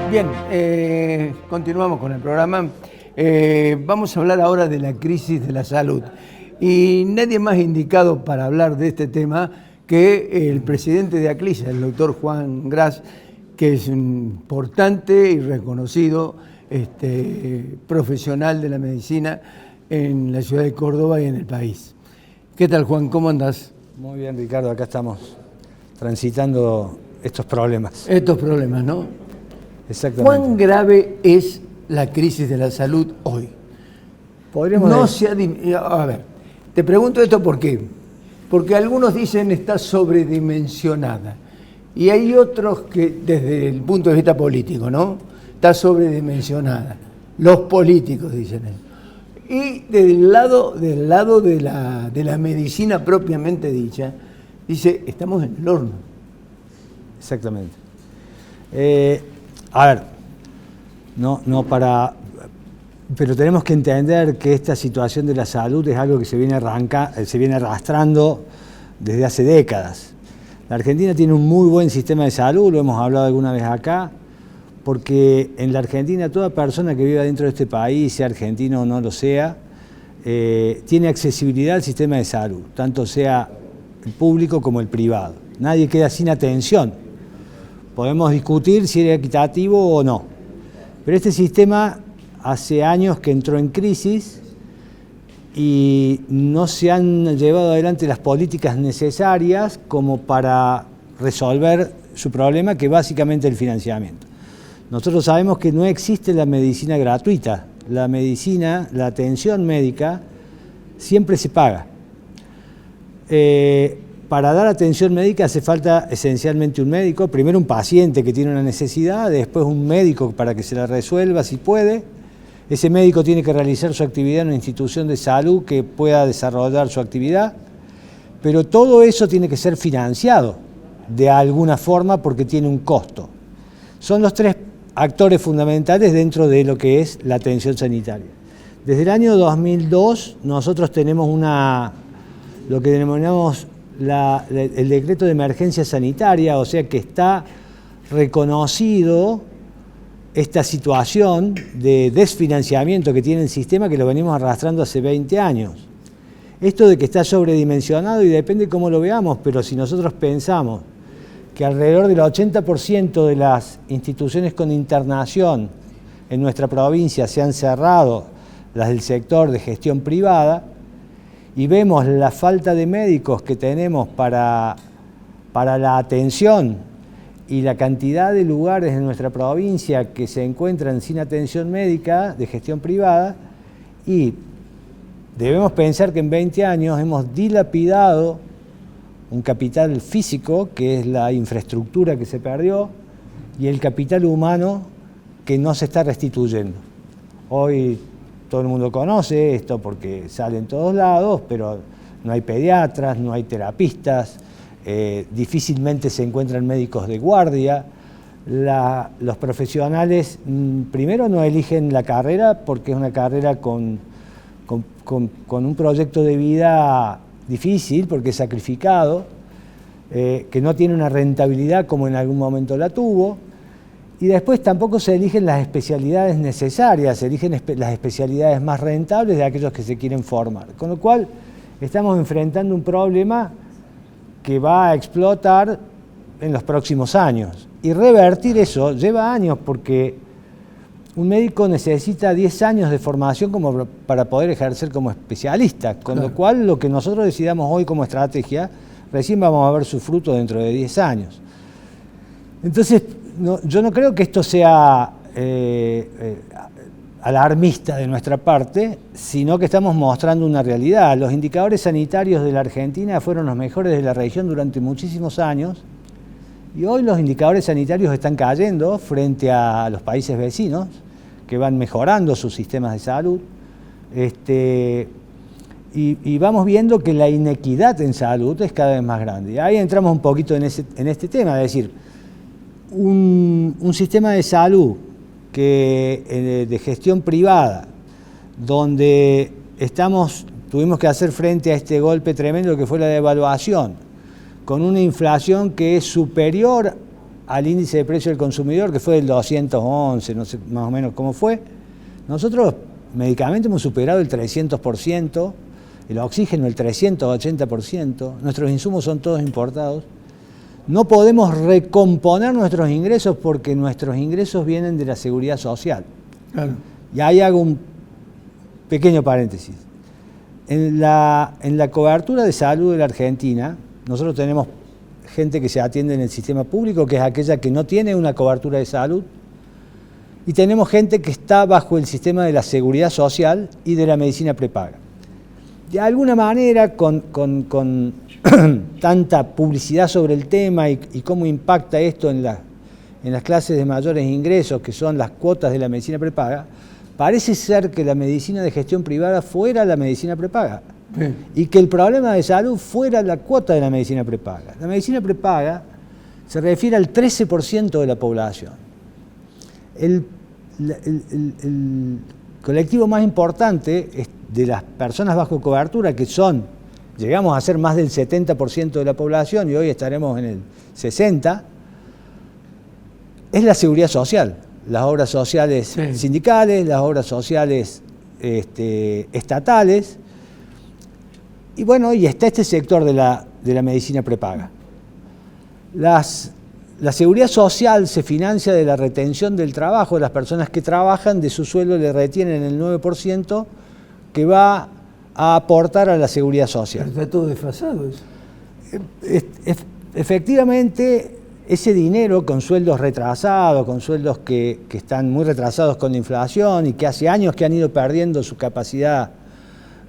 Bien, continuamos con el programa. Vamos a hablar ahora de la crisis de la salud. Y nadie más indicado para hablar de este tema que el presidente de ACLISA, el doctor Juan Gras, que es un importante y reconocido profesional de la medicina en la ciudad de Córdoba y en el país. ¿Qué tal, Juan? ¿Cómo andás? Muy bien, Ricardo. Acá estamos transitando estos problemas. Estos problemas, ¿no? Exactamente. ¿Cuán grave es la crisis de la salud hoy? Podríamos A ver, te pregunto esto ¿por qué? Porque algunos dicen está sobredimensionada y hay otros que desde el punto de vista político, ¿no? Está sobredimensionada. Los políticos dicen eso. Y del lado de la medicina propiamente dicha, dice, estamos en el horno. Exactamente. A ver, pero tenemos que entender que esta situación de la salud es algo que se viene arrastrando desde hace décadas. La Argentina tiene un muy buen sistema de salud, lo hemos hablado alguna vez acá, porque en la Argentina toda persona que viva dentro de este país, sea argentino o no lo sea, tiene accesibilidad al sistema de salud, tanto sea el público como el privado. Nadie queda sin atención. Podemos discutir si era equitativo o no, pero este sistema hace años que entró en crisis y no se han llevado adelante las políticas necesarias como para resolver su problema, que básicamente es el financiamiento. Nosotros sabemos que no existe la medicina gratuita. La medicina, la atención médica, siempre se paga. Para dar atención médica hace falta esencialmente un médico, primero un paciente que tiene una necesidad, después un médico para que se la resuelva si puede. Ese médico tiene que realizar su actividad en una institución de salud que pueda desarrollar su actividad, pero todo eso tiene que ser financiado de alguna forma porque tiene un costo. Son los tres actores fundamentales dentro de lo que es la atención sanitaria. Desde el año 2002 nosotros tenemos lo que denominamos el decreto de emergencia sanitaria, o sea que está reconocido esta situación de desfinanciamiento que tiene el sistema, que lo venimos arrastrando hace 20 años. Esto de que está sobredimensionado y depende cómo lo veamos, pero si nosotros pensamos que alrededor del 80% de las instituciones con internación en nuestra provincia se han cerrado, las del sector de gestión privada, y vemos la falta de médicos que tenemos para la atención y la cantidad de lugares en nuestra provincia que se encuentran sin atención médica de gestión privada, y debemos pensar que en 20 años hemos dilapidado un capital físico, que es la infraestructura que se perdió, y el capital humano que no se está restituyendo. Hoy todo el mundo conoce esto porque sale en todos lados, pero no hay pediatras, no hay terapistas, difícilmente se encuentran médicos de guardia. Los profesionales, primero, no eligen la carrera porque es una carrera con un proyecto de vida difícil, porque es sacrificado, que no tiene una rentabilidad como en algún momento la tuvo. Y después tampoco se eligen las especialidades necesarias, se eligen las especialidades más rentables de aquellos que se quieren formar. Con lo cual estamos enfrentando un problema que va a explotar en los próximos años. Y revertir eso lleva años, porque un médico necesita 10 años de formación para poder ejercer como especialista. Con lo cual lo que nosotros decidamos hoy como estrategia, recién vamos a ver su fruto dentro de 10 años. Entonces, yo no creo que esto sea alarmista de nuestra parte, sino que estamos mostrando una realidad. Los indicadores sanitarios de la Argentina fueron los mejores de la región durante muchísimos años, y hoy los indicadores sanitarios están cayendo frente a los países vecinos, que van mejorando sus sistemas de salud. Y vamos viendo que la inequidad en salud es cada vez más grande. Y ahí entramos un poquito en este tema, es decir, un sistema de salud de gestión privada, donde tuvimos que hacer frente a este golpe tremendo que fue la devaluación, con una inflación que es superior al índice de precio del consumidor, que fue del 211, no sé más o menos cómo fue, nosotros medicamentos hemos superado el 300%, el oxígeno el 380%, nuestros insumos son todos importados. No podemos recomponer nuestros ingresos porque nuestros ingresos vienen de la seguridad social. Claro. Y ahí hago un pequeño paréntesis. En la cobertura de salud de la Argentina, nosotros tenemos gente que se atiende en el sistema público, que es aquella que no tiene una cobertura de salud, y tenemos gente que está bajo el sistema de la seguridad social y de la medicina prepaga. De alguna manera, con tanta publicidad sobre el tema y cómo impacta esto en las clases de mayores ingresos, que son las cuotas de la medicina prepaga, parece ser que la medicina de gestión privada fuera la medicina prepaga. Sí. Y que el problema de salud fuera la cuota de la medicina prepaga. La medicina prepaga se refiere al 13% de la población. El colectivo más importante es de las personas bajo cobertura, que llegamos a ser más del 70% de la población y hoy estaremos en el 60%, es la seguridad social, las obras sociales sindicales, las obras sociales estatales, y bueno, y está este sector de la medicina prepaga. La seguridad social se financia de la retención del trabajo. Las personas que trabajan, de su sueldo le retienen el 9% que va a aportar a la seguridad social. Pero está todo desfasado eso. Efectivamente, ese dinero con sueldos retrasados, con sueldos que están muy retrasados con la inflación y que hace años que han ido perdiendo su capacidad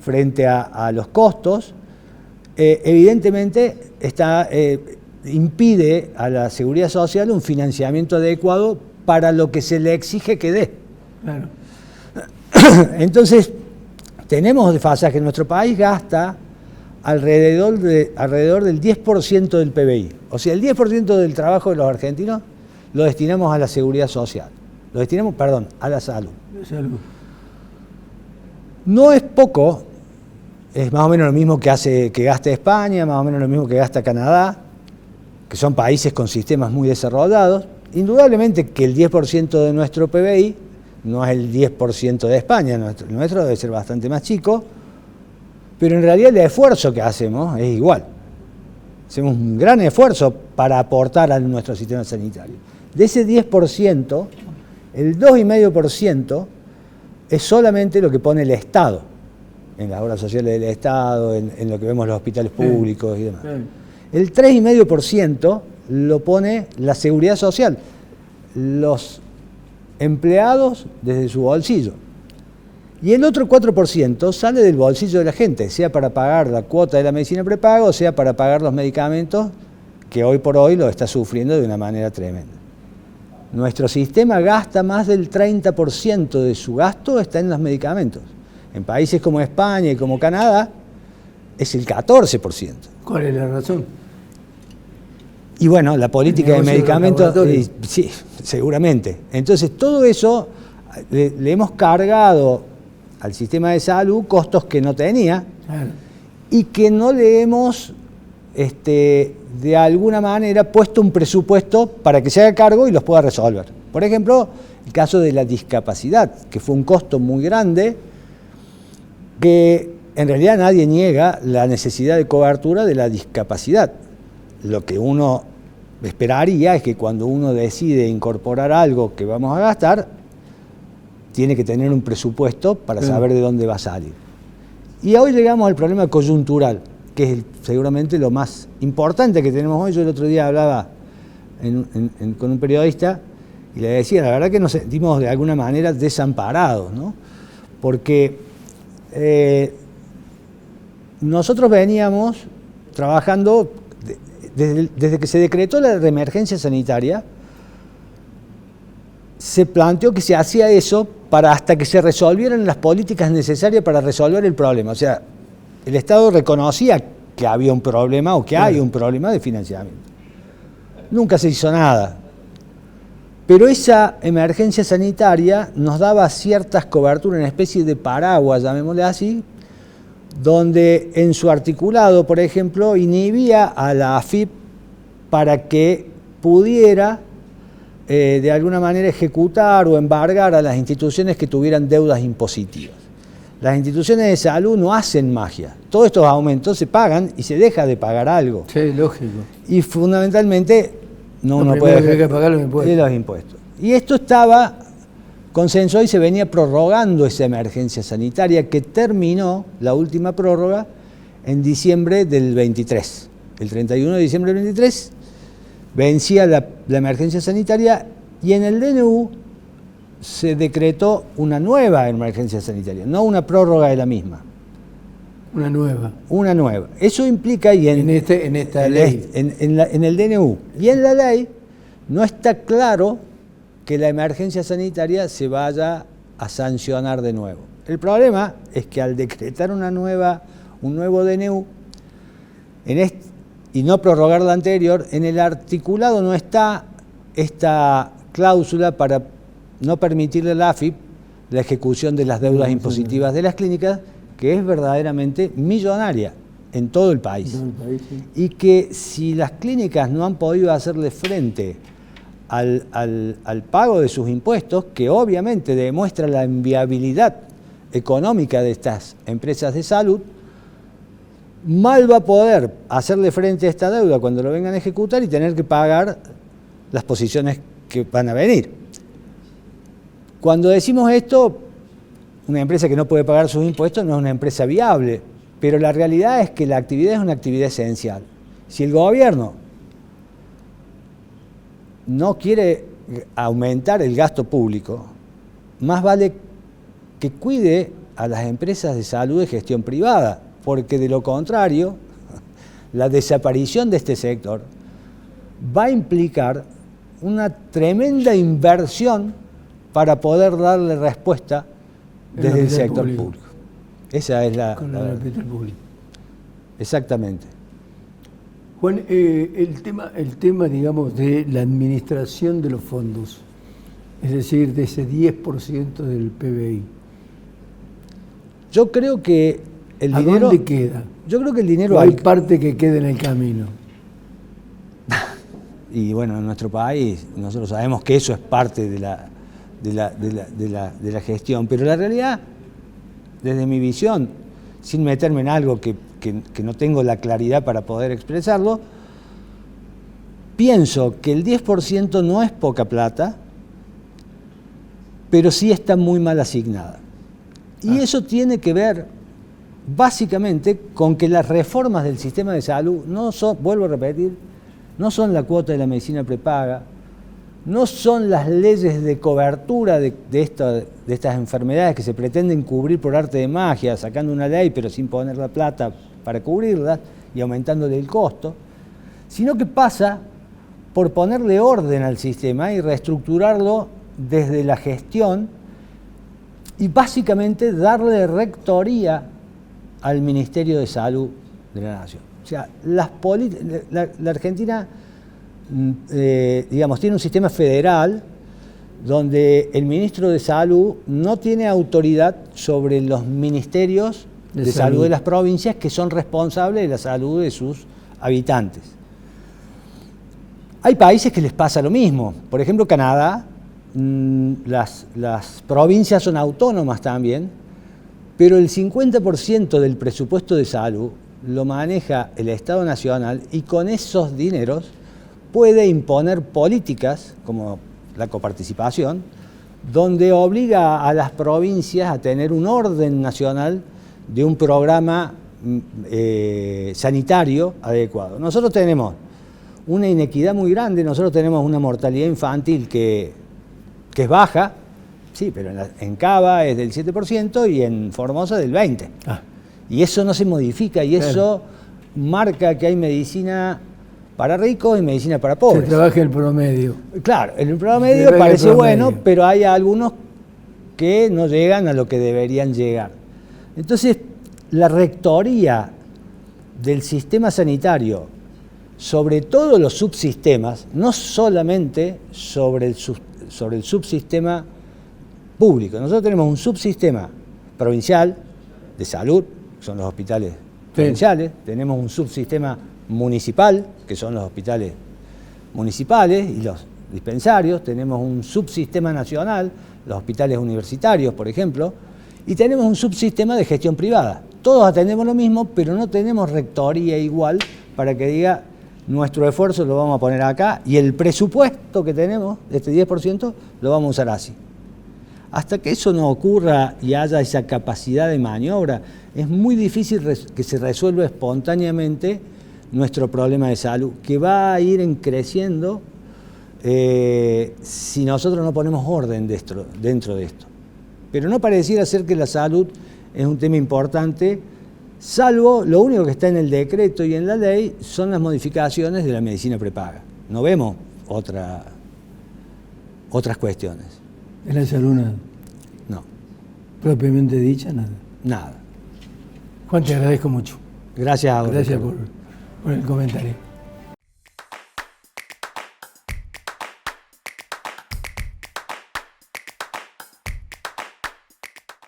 frente a los costos, evidentemente impide a la seguridad social un financiamiento adecuado para lo que se le exige que dé. Claro. Entonces, tenemos desfasaje. Nuestro país gasta alrededor del 10% del PBI. O sea, el 10% del trabajo de los argentinos lo destinamos a la seguridad social. Lo destinamos, a la salud. Salud. No es poco, es más o menos lo mismo que gasta España, más o menos lo mismo que gasta Canadá, que son países con sistemas muy desarrollados. Indudablemente que el 10% de nuestro PBI no es el 10% de España, el nuestro debe ser bastante más chico, pero en realidad el esfuerzo que hacemos es igual. Hacemos un gran esfuerzo para aportar a nuestro sistema sanitario. De ese 10%, el 2,5% es solamente lo que pone el Estado, en las obras sociales del Estado, en lo que vemos en los hospitales públicos y demás. El 3,5% lo pone la seguridad social, los empleados desde su bolsillo. Y el otro 4% sale del bolsillo de la gente, sea para pagar la cuota de la medicina prepaga o sea para pagar los medicamentos que hoy por hoy lo está sufriendo de una manera tremenda. Nuestro sistema gasta más del 30% de su gasto está en los medicamentos. En países como España y como Canadá es el 14%. ¿Cuál es la razón? Y bueno, la política de medicamentos, sí, seguramente. Entonces, todo eso le hemos cargado al sistema de salud costos que no tenía. Claro. Y que no le hemos, de alguna manera, puesto un presupuesto para que se haga cargo y los pueda resolver. Por ejemplo, el caso de la discapacidad, que fue un costo muy grande, que en realidad nadie niega la necesidad de cobertura de la discapacidad. Lo que uno esperaría es que cuando uno decide incorporar algo que vamos a gastar, tiene que tener un presupuesto para saber de dónde va a salir. Y hoy llegamos al problema coyuntural, que es seguramente lo más importante que tenemos hoy. Yo el otro día hablaba con un periodista y le decía, la verdad que nos sentimos de alguna manera desamparados, ¿no? Porque nosotros veníamos trabajando desde que se decretó la emergencia sanitaria, se planteó que se hacía eso hasta que se resolvieran las políticas necesarias para resolver el problema. O sea, el Estado reconocía que había un problema o que hay un problema de financiamiento. Nunca se hizo nada. Pero esa emergencia sanitaria nos daba ciertas coberturas, una especie de paraguas, llamémosle así, donde en su articulado, por ejemplo, inhibía a la AFIP para que pudiera de alguna manera ejecutar o embargar a las instituciones que tuvieran deudas impositivas. Las instituciones de salud no hacen magia. Todos estos aumentos se pagan y se deja de pagar algo. Sí, lógico. Y fundamentalmente uno puede dejar que pagar los impuestos. Y esto estaba consensuado y se venía prorrogando esa emergencia sanitaria que terminó, la última prórroga, en diciembre del 23. El 31 de diciembre del 23 vencía la emergencia sanitaria y en el DNU se decretó una nueva emergencia sanitaria, no una prórroga de la misma. Una nueva. Una nueva. Eso implica, y en esta ley. En el DNU y en la ley, no está claro que la emergencia sanitaria se vaya a sancionar de nuevo. El problema es que al decretar un nuevo DNU, y no prorrogar la anterior, en el articulado no está esta cláusula para no permitirle a la AFIP la ejecución de las deudas impositivas de las clínicas, que es verdaderamente millonaria en todo el país. Sí. Y que si las clínicas no han podido hacerle frente al pago de sus impuestos, que obviamente demuestra la inviabilidad económica de estas empresas de salud, mal va a poder hacerle frente a esta deuda cuando lo vengan a ejecutar y tener que pagar las posiciones que van a venir. Cuando decimos esto, una empresa que no puede pagar sus impuestos no es una empresa viable, pero la realidad es que la actividad es una actividad esencial. Si el gobierno no quiere aumentar el gasto público, más vale que cuide a las empresas de salud de gestión privada, porque de lo contrario, la desaparición de este sector va a implicar una tremenda inversión para poder darle respuesta desde el sector público. Esa es la... Con el sector público. Exactamente. Juan, el tema, digamos, de la administración de los fondos, es decir, de ese 10% del PBI. Yo creo que el dinero... ¿A dónde queda? Yo creo que el dinero... ¿O hay parte que queda en el camino? Y bueno, en nuestro país nosotros sabemos que eso es parte de la gestión, pero la realidad, desde mi visión, sin meterme en algo que no tengo la claridad para poder expresarlo, pienso que el 10% no es poca plata, pero sí está muy mal asignada. Y eso tiene que ver básicamente con que las reformas del sistema de salud no son, vuelvo a repetir, no son la cuota de la medicina prepaga, no son las leyes de cobertura de estas enfermedades que se pretenden cubrir por arte de magia, sacando una ley pero sin poner la plata para cubrirlas y aumentándole el costo, sino que pasa por ponerle orden al sistema y reestructurarlo desde la gestión y básicamente darle rectoría al Ministerio de Salud de la Nación. O sea, la Argentina, digamos, tiene un sistema federal donde el ministro de Salud no tiene autoridad sobre los ministerios de salud de las provincias que son responsables de la salud de sus habitantes. Hay países que les pasa lo mismo. Por ejemplo, Canadá, las provincias son autónomas también, pero el 50% del presupuesto de salud lo maneja el Estado Nacional y con esos dineros puede imponer políticas como la coparticipación, donde obliga a las provincias a tener un orden nacional de un programa sanitario adecuado. Nosotros tenemos una inequidad muy grande, nosotros tenemos una mortalidad infantil que es baja, sí, pero en Cava es del 7% y en Formosa del 20%. Y eso no se modifica y eso marca que hay medicina para ricos y medicina para pobres. Se trabaja el promedio. Claro, el promedio parece bueno, pero hay algunos que no llegan a lo que deberían llegar. Entonces, la rectoría del sistema sanitario sobre todos los subsistemas, no solamente sobre el subsistema público. Nosotros tenemos un subsistema provincial de salud, que son los hospitales provinciales, tenemos un subsistema municipal, que son los hospitales municipales, y dispensarios, tenemos un subsistema nacional, los hospitales universitarios, por ejemplo, y tenemos un subsistema de gestión privada. Todos atendemos lo mismo, pero no tenemos rectoría igual para que diga nuestro esfuerzo lo vamos a poner acá y el presupuesto que tenemos, este 10%, lo vamos a usar así. Hasta que eso no ocurra y haya esa capacidad de maniobra, es muy difícil que se resuelva espontáneamente nuestro problema de salud, que va a ir creciendo si nosotros no ponemos orden dentro de esto. Pero no pareciera ser que la salud es un tema importante, salvo lo único que está en el decreto y en la ley son las modificaciones de la medicina prepaga. No vemos otras cuestiones. ¿En la salud nada? No. ¿Propiamente dicha nada? Nada. Juan, te agradezco mucho. Gracias a vos. Gracias por el comentario.